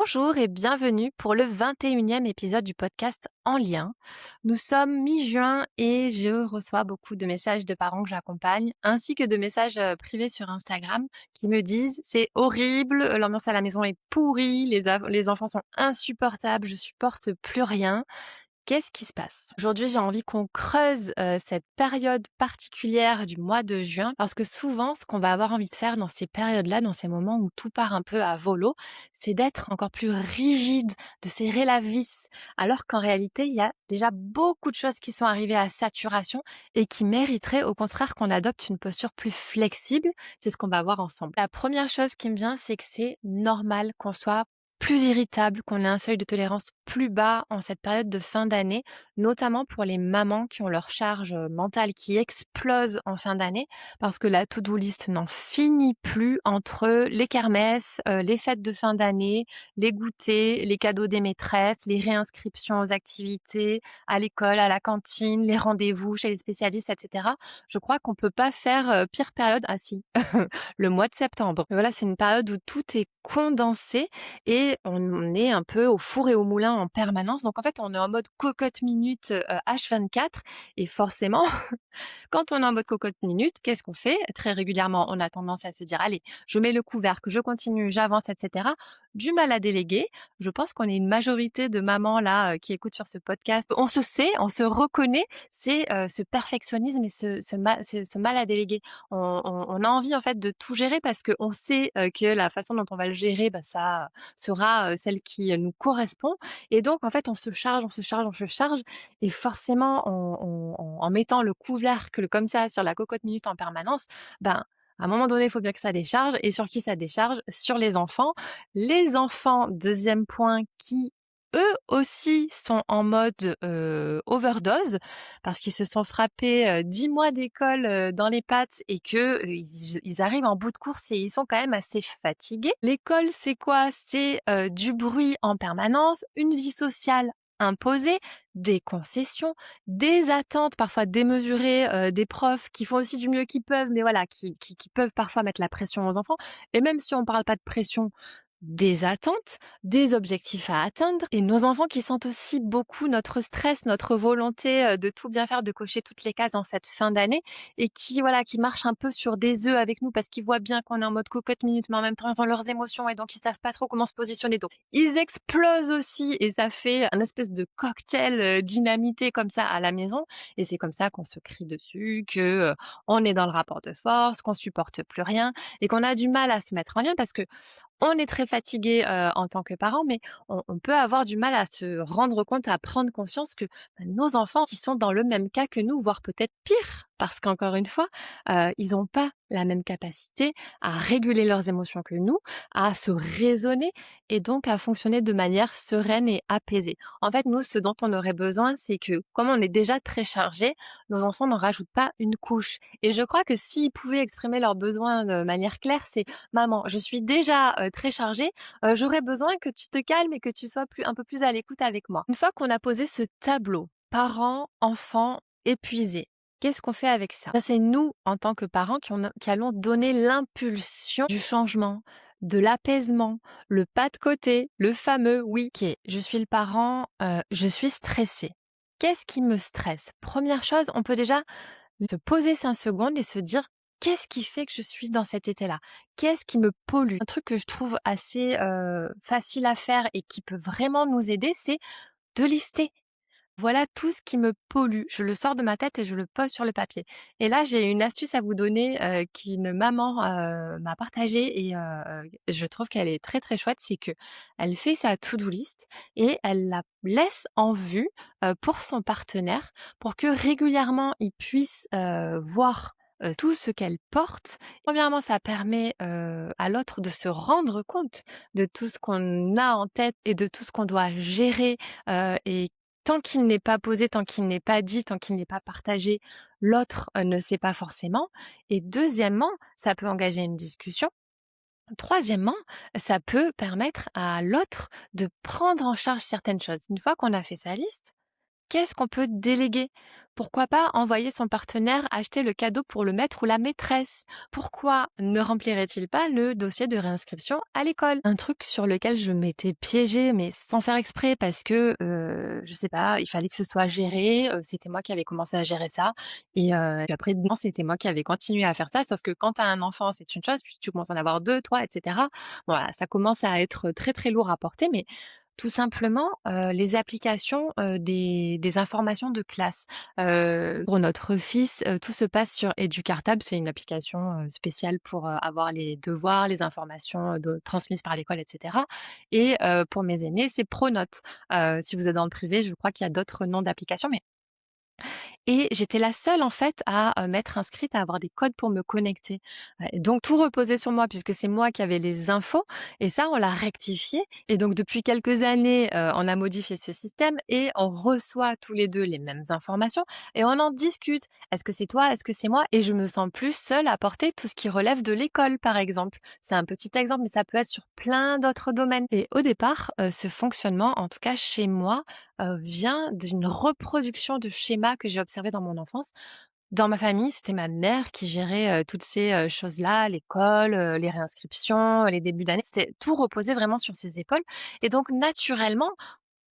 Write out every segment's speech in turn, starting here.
Bonjour et bienvenue pour le 21e épisode du podcast En lien. Nous sommes mi-juin et je reçois beaucoup de messages de parents que j'accompagne, ainsi que de messages privés sur Instagram qui me disent c'est horrible, l'ambiance à la maison est pourrie, les enfants sont insupportables, je supporte plus rien. Qu'est-ce qui se passe? Aujourd'hui, j'ai envie qu'on creuse, cette période particulière du mois de juin parce que souvent, ce qu'on va avoir envie de faire dans ces périodes-là, dans ces moments où tout part un peu à volo, c'est d'être encore plus rigide, de serrer la vis. Alors qu'en réalité, il y a déjà beaucoup de choses qui sont arrivées à saturation et qui mériteraient au contraire qu'on adopte une posture plus flexible. C'est ce qu'on va voir ensemble. La première chose qui me vient, c'est que c'est normal qu'on soit plus irritable, qu'on ait un seuil de tolérance plus bas en cette période de fin d'année, notamment pour les mamans qui ont leur charge mentale qui explose en fin d'année, parce que la to-do list n'en finit plus entre les kermesses, les fêtes de fin d'année, les goûters, les cadeaux des maîtresses, les réinscriptions aux activités, à l'école, à la cantine, les rendez-vous chez les spécialistes, etc. Je crois qu'on peut pas faire pire période. Ah si, le mois de septembre. Voilà, c'est une période où tout est condensé et on est un peu au four et au moulin en permanence. Donc en fait, on est en mode cocotte minute H24 et forcément, quand on est en mode cocotte minute, qu'est-ce qu'on fait? Très régulièrement, on a tendance à se dire: «Allez, je mets le couvercle, je continue, j'avance et cetera». Du mal à déléguer. Je pense qu'on est une majorité de mamans là, qui écoutent sur ce podcast. On se sait, on se reconnaît, c'est, ce perfectionnisme et ce mal à déléguer. On a envie en fait de tout gérer parce qu'on sait, que la façon dont on va le gérer, bah, ça sera, celle qui, nous correspond et donc en fait, on se charge, on se charge, on se charge et forcément en mettant le couvercle comme ça sur la cocotte minute en permanence, ben, à un moment donné, il faut bien que ça décharge et sur qui ça décharge? Sur les enfants. Les enfants, deuxième point, qui eux aussi sont en mode, overdose parce qu'ils se sont frappés, 10 mois d'école, dans les pattes et que, ils arrivent en bout de course et ils sont quand même assez fatigués. L'école, c'est quoi? C'est, du bruit en permanence, une vie sociale imposée, des concessions, des attentes parfois démesurées, des profs qui font aussi du mieux qu'ils peuvent, mais voilà, qui peuvent parfois mettre la pression aux enfants et même si on parle pas de pression, des attentes, des objectifs à atteindre et nos enfants qui sentent aussi beaucoup notre stress, notre volonté, de tout bien faire, de cocher toutes les cases en cette fin d'année et qui, voilà, qui marchent un peu sur des œufs avec nous parce qu'ils voient bien qu'on est en mode cocotte minute, mais en même temps, ils ont leurs émotions et donc ils savent pas trop comment se positionner. Donc, ils explosent aussi et ça fait un espèce de cocktail, dynamité comme ça à la maison et c'est comme ça qu'on se crie dessus, que, on est dans le rapport de force, qu'on supporte plus rien et qu'on a du mal à se mettre en lien parce que on est très fatigué, en tant que parents, mais on peut avoir du mal à se rendre compte, à prendre conscience que, bah, nos enfants, qui sont dans le même cas que nous, voire peut-être pire. Parce qu'encore une fois, ils ont pas la même capacité à réguler leurs émotions que nous, à se raisonner et donc à fonctionner de manière sereine et apaisée. En fait, nous, ce dont on aurait besoin, c'est que, comme on est déjà très chargés, nos enfants n'en rajoutent pas une couche et je crois que s'ils pouvaient exprimer leurs besoins de manière claire, c'est: «Maman, je suis déjà, très chargée, j'aurais besoin que tu te calmes et que tu sois un peu plus à l'écoute avec moi». Une fois qu'on a posé ce tableau, parents, enfants, épuisés, qu'est-ce qu'on fait avec ça? Ben, c'est nous, en tant que parents, qui allons donner l'impulsion du changement, de l'apaisement, le pas de côté, le fameux «oui» qui est: «Je suis le parent, je suis stressé». Qu'est-ce qui me stresse? Première chose, on peut déjà se poser 5 secondes et se dire: «Qu'est-ce qui fait que je suis dans cet état-là? Qu'est-ce qui me pollue?» Un truc que je trouve assez, facile à faire et qui peut vraiment nous aider, c'est de lister. Voilà tout ce qui me pollue. Je le sors de ma tête et je le pose sur le papier. Et là, j'ai une astuce à vous donner, qu'une maman, m'a partagée et je trouve qu'elle est très, très chouette. C'est qu'elle fait sa to-do list et elle la laisse en vue, pour son partenaire, pour que régulièrement il puisse, voir, tout ce qu'elle porte. Premièrement, ça permet, à l'autre de se rendre compte de tout ce qu'on a en tête et de tout ce qu'on doit gérer, et tant qu'il n'est pas posé, tant qu'il n'est pas dit, tant qu'il n'est pas partagé, l'autre, ne sait pas forcément et deuxièmement, ça peut engager une discussion. Troisièmement, ça peut permettre à l'autre de prendre en charge certaines choses. Une fois qu'on a fait sa liste, qu'est-ce qu'on peut déléguer? Pourquoi pas envoyer son partenaire acheter le cadeau pour le maître ou la maîtresse? Pourquoi ne remplirait-il pas le dossier de réinscription à l'école? Un truc sur lequel je m'étais piégée, mais sans faire exprès parce que, je sais pas, il fallait que ce soit géré, c'était moi qui avais commencé à gérer ça puis après non, c'était moi qui avais continué à faire ça. Sauf que quand tu as un enfant, c'est une chose, puis tu commences à en avoir 2, 3, et cetera. Voilà, ça commence à être très, très lourd à porter, mais tout simplement, les applications, des informations de classe. Pour notre fils, tout se passe sur Educartable. C'est une application, spéciale pour, avoir les devoirs, les informations, de transmises par l'école et cetera pour mes aînés, c'est Pronote. Si vous êtes dans le privé, je crois qu'il y a d'autres noms d'applications, mais et j'étais la seule en fait à, m'être inscrite, à avoir des codes pour me connecter. Donc tout reposait sur moi puisque c'est moi qui avais les infos et ça on l'a rectifié et donc depuis quelques années, on a modifié ce système et on reçoit tous les 2 les mêmes informations et on en discute. Est-ce que c'est toi? Est-ce que c'est moi? Et je me sens plus seule à porter tout ce qui relève de l'école, par exemple. C'est un petit exemple, mais ça peut être sur plein d'autres domaines et au départ, ce fonctionnement, en tout cas chez moi, vient d'une reproduction de schémas que j'ai observés dans mon enfance. Dans ma famille, c'était ma mère qui gérait, toutes ces, choses-là, l'école, les réinscriptions, les débuts d'année. C'était tout reposait vraiment sur ses épaules et donc naturellement,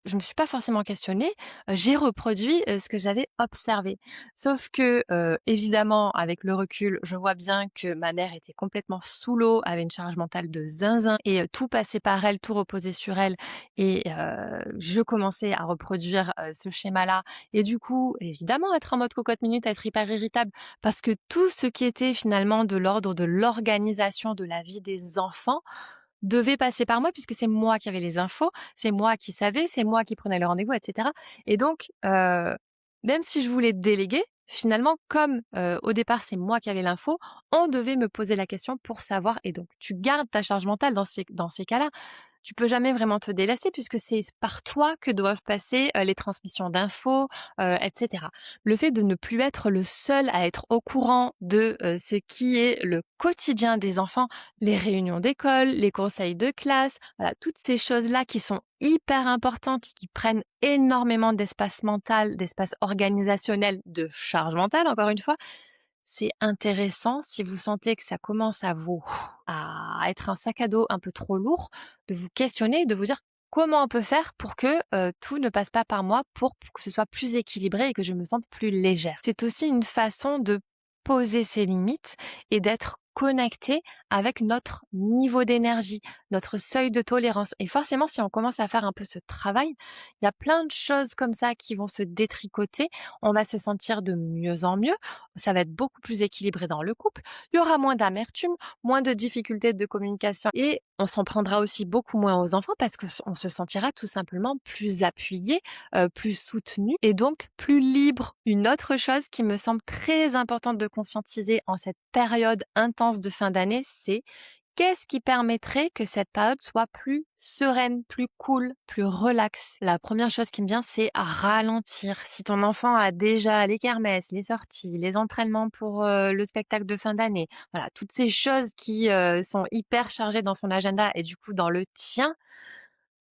je me suis pas forcément questionnée, j'ai reproduit, ce que j'avais observé. Sauf que, évidemment, avec le recul, je vois bien que ma mère était complètement sous l'eau, avait une charge mentale de zinzin et tout passait par elle, tout reposait sur elle je commençais à reproduire, ce schéma-là et du coup, évidemment, être en mode cocotte minute, être hyper irritable parce que tout ce qui était finalement de l'ordre de l'organisation de la vie des enfants devait passer par moi puisque c'est moi qui avais les infos, c'est moi qui savais, c'est moi qui prenais le rendez-vous et cetera et donc même si je voulais déléguer, finalement comme, au départ c'est moi qui avais l'info, on devait me poser la question pour savoir et donc tu gardes ta charge mentale dans ces cas-là. Tu peux jamais vraiment te délasser puisque c'est par toi que doivent passer, les transmissions d'infos, et cetera. Le fait de ne plus être le seul à être au courant de, ce qui est le quotidien des enfants, les réunions d'école, les conseils de classe, voilà, toutes ces choses-là qui sont hyper importantes, qui prennent énormément d'espace mental, d'espace organisationnel, de charge mentale encore une fois. C'est intéressant si vous sentez que ça commence à être un sac à dos un peu trop lourd, de vous questionner et de vous dire: «Comment on peut faire pour que, tout ne passe pas par moi pour que ce soit plus équilibré et que je me sente plus légère?» C'est aussi une façon de poser ses limites et d'être connecté avec notre niveau d'énergie, notre seuil de tolérance et forcément si on commence à faire un peu ce travail, il y a plein de choses comme ça qui vont se détricoter. On va se sentir de mieux en mieux, ça va être beaucoup plus équilibré dans le couple. Il y aura moins d'amertume, moins de difficultés de communication et on s'en prendra aussi beaucoup moins aux enfants parce que on se sentira tout simplement plus appuyé, plus soutenu et donc plus libre. Une autre chose qui me semble très importante de conscientiser en cette période intense de fin d'année, c'est qu'est-ce qui permettrait que cette période soit plus sereine, plus cool, plus relax? La première chose qui me vient, c'est à ralentir. Si ton enfant a déjà les kermesses, les sorties, les entraînements pour le spectacle de fin d'année, voilà, toutes ces choses qui sont hyper chargées dans son agenda et du coup dans le tien,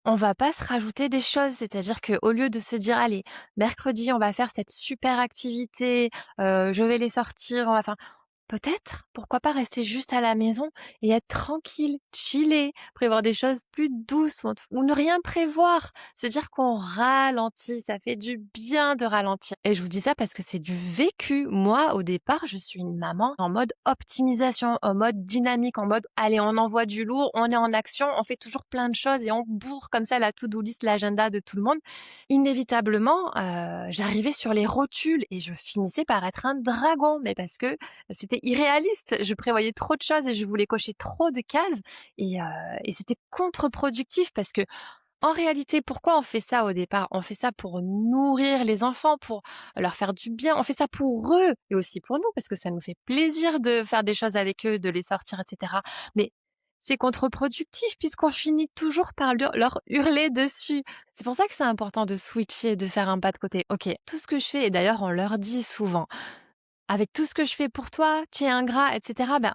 on va pas se rajouter des choses. C'est-à-dire qu'au lieu de se dire: «Allez, mercredi, on va faire cette super activité, je vais les sortir, on va faire» peut-être, pourquoi pas rester juste à la maison et être tranquille, chiller, prévoir des choses plus douces ou ne rien prévoir. Se dire qu'on ralentit, ça fait du bien de ralentir. Et je vous dis ça parce que c'est du vécu. Moi, au départ, je suis une maman en mode optimisation, en mode dynamique, en mode allez, on envoie du lourd, on est en action, on fait toujours plein de choses et on bourre comme ça la to-do list, l'agenda de tout le monde. Inévitablement, j'arrivais sur les rotules et je finissais par être un dragon, mais parce que c'était irréaliste. Je prévoyais trop de choses et je voulais cocher trop de cases et heu et c'était contre-productif parce que en réalité, pourquoi on fait ça au départ? On fait ça pour nourrir les enfants, pour leur faire du bien. On fait ça pour eux et aussi pour nous parce que ça nous fait plaisir de faire des choses avec eux, de les sortir et cetera. Mais c'est contre-productif puisqu'on finit toujours par leur hurler dessus. C'est pour ça que c'est important de switcher, de faire un pas de côté. OK, tout ce que je fais et d'ailleurs on leur dit souvent: «Avec tout ce que je fais pour toi, tu es ingrat et cetera», ben,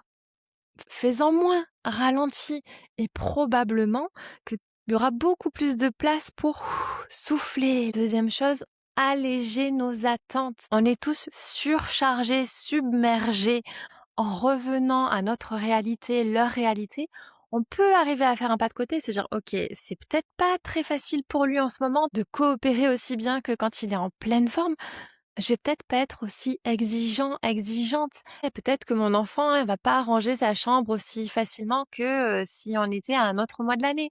fais-en moins, ralentis et probablement qu'il y aura beaucoup plus de place pour souffler. Deuxième chose, alléger nos attentes. On est tous surchargés, submergés. En revenant à notre réalité, leur réalité, on peut arriver à faire un pas de côté et se dire: «OK, c'est peut-être pas très facile pour lui en ce moment de coopérer aussi bien que quand il est en pleine forme. Je vais peut-être pas être aussi exigeant, exigeante et peut-être que mon enfant, il va pas ranger sa chambre aussi facilement que, si on était à un autre mois de l'année».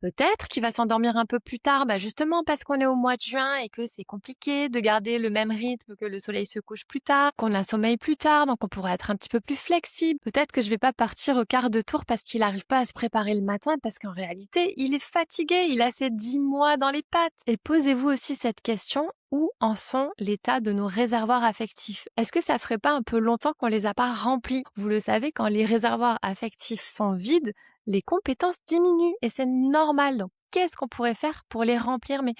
Peut-être qu'il va s'endormir un peu plus tard, justement parce qu'on est au mois de juin et que c'est compliqué de garder le même rythme, que le soleil se couche plus tard, qu'on a sommeil plus tard, donc on pourrait être un petit peu plus flexible. Peut-être que je vais pas partir au quart de tour parce qu'il arrive pas à se préparer le matin, parce qu'en réalité, il est fatigué, il a ses 10 mois dans les pattes. Et posez-vous aussi cette question: où en sont l'état de nos réservoirs affectifs? Est-ce que ça ferait pas un peu longtemps qu'on les a pas remplis? Vous le savez, quand les réservoirs affectifs sont vides, les compétences diminuent et c'est normal. Donc, qu'est-ce qu'on pourrait faire pour les remplir, mais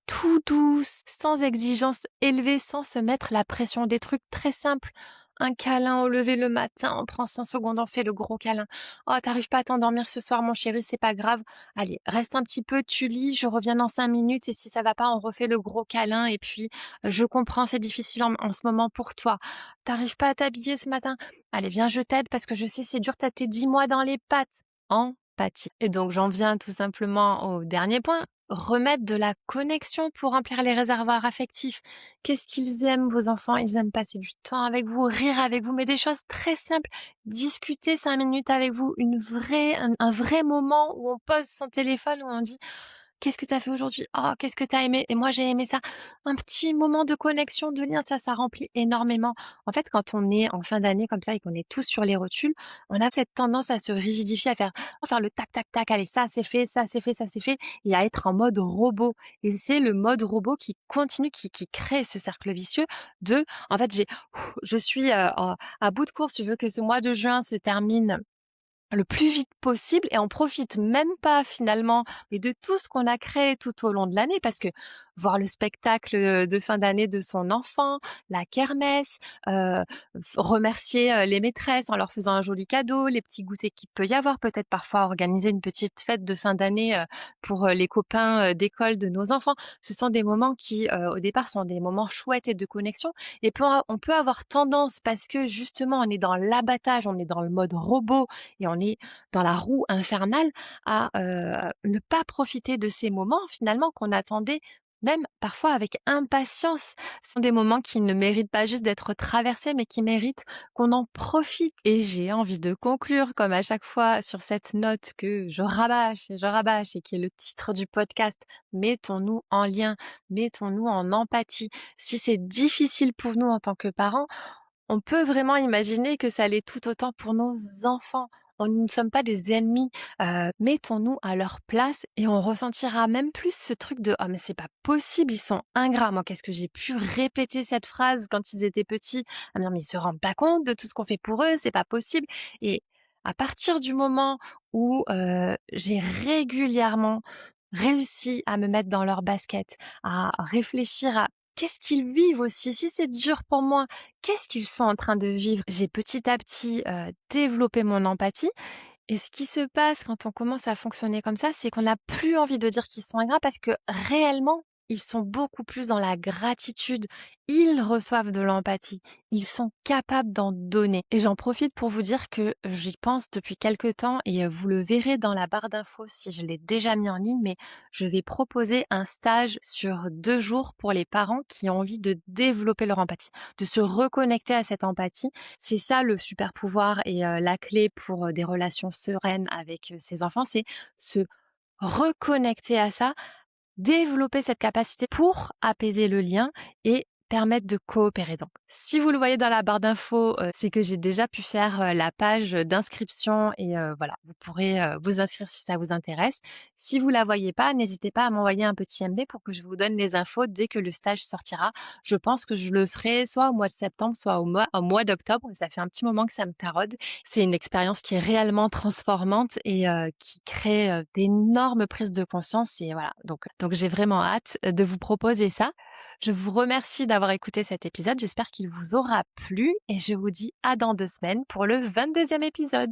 tout douce, sans exigence élevée, sans se mettre la pression? Des trucs très simples. Un câlin au lever le matin, on prend 5 secondes, on fait le gros câlin. Oh, t'arrives pas à t'endormir ce soir, mon chéri, c'est pas grave. Allez, reste un petit peu, tu lis, je reviens dans 5 minutes et si ça va pas, on refait le gros câlin et puis je comprends, c'est difficile en ce moment pour toi. T'arrives pas à t'habiller ce matin? Allez, viens, je t'aide parce que je sais, c'est dur, t'as tes 10 mois dans les pattes. Empathie. Et donc j'en viens tout simplement au dernier point, remettre de la connexion pour remplir les réservoirs affectifs. Qu'est-ce qu'ils aiment, vos enfants? Ils aiment passer du temps avec vous, rire avec vous, mais des choses très simples. Discuter 5 minutes avec vous, un vrai moment où on pose son téléphone, où on dit: «Qu'est-ce que tu as fait aujourd'hui? Oh, qu'est-ce que tu as aimé? Et moi j'ai aimé ça». Un petit moment de connexion, de lien, ça remplit énormément. En fait, quand on est en fin d'année comme ça et qu'on est tous sur les rotules, on a cette tendance à se rigidifier, à faire le tac tac tac, allez ça c'est fait, ça c'est fait, ça c'est fait, et à être en mode robot. Et c'est le mode robot qui continue, qui crée ce cercle vicieux de, en fait, je suis à bout de course, je veux que ce mois de juin se termine le plus vite possible et on profite même pas finalement et de tout ce qu'on a créé tout au long de l'année, parce que voir le spectacle de fin d'année de son enfant, la kermesse, remercier les maîtresses en leur faisant un joli cadeau, les petits goûters qu'il peut y avoir, peut-être parfois organiser une petite fête de fin d'année pour les copains d'école de nos enfants. Ce sont des moments qui au départ sont des moments chouettes et de connexion, et on peut avoir tendance, parce que justement on est dans l'abattage, on est dans le mode robot et on est dans la roue infernale, à ne pas profiter de ces moments finalement qu'on attendait même parfois avec impatience. Ce sont des moments qui ne méritent pas juste d'être traversés, mais qui méritent qu'on en profite. Et j'ai envie de conclure, comme à chaque fois, sur cette note que je rabâche et qui est le titre du podcast: mettons-nous en lien, mettons-nous en empathie. Si c'est difficile pour nous en tant que parents, on peut vraiment imaginer que ça l'est tout autant pour nos enfants. On ne sommes pas des ennemis, mettons-nous à leur place et on ressentira même plus ce truc de: «Oh mais c'est pas possible, ils sont ingrats». Moi, qu'est-ce que j'ai pu répéter cette phrase quand ils étaient petits, à me dire: «Mais ils se rendent pas compte de tout ce qu'on fait pour eux, c'est pas possible». Et à partir du moment où, j'ai régulièrement réussi à me mettre dans leurs baskets, à réfléchir à qu'est-ce qu'ils vivent aussi? Si c'est dur pour moi, qu'est-ce qu'ils sont en train de vivre? J'ai petit à petit, développé mon empathie, et ce qui se passe quand on commence à fonctionner comme ça, c'est qu'on n'a plus envie de dire qu'ils sont ingrats, parce que réellement, ils sont beaucoup plus dans la gratitude. Ils reçoivent de l'empathie. Ils sont capables d'en donner. Et j'en profite pour vous dire que j'y pense depuis quelque temps, et vous le verrez dans la barre d'infos si je l'ai déjà mis en ligne, mais je vais proposer un stage sur 2 jours pour les parents qui ont envie de développer leur empathie, de se reconnecter à cette empathie. C'est ça le super pouvoir et la clé pour des relations sereines avec ses enfants, c'est se reconnecter à ça, développer cette capacité pour apaiser le lien et permettre de coopérer. Donc, si vous le voyez dans la barre d'infos, c'est que j'ai déjà pu faire la page d'inscription, et voilà, vous pourrez vous inscrire si ça vous intéresse. Si vous la voyez pas, n'hésitez pas à m'envoyer un petit MB pour que je vous donne les infos dès que le stage sortira. Je pense que je le ferai soit au mois de septembre, soit au mois d'octobre. Ça fait un petit moment que ça me taraude. C'est une expérience qui est réellement transformante et qui crée d'énormes prises de conscience, et voilà, donc j'ai vraiment hâte de vous proposer ça. Je vous remercie d'avoir écouté cet épisode, j'espère qu'il vous aura plu et je vous dis à dans 2 semaines pour le 22e épisode.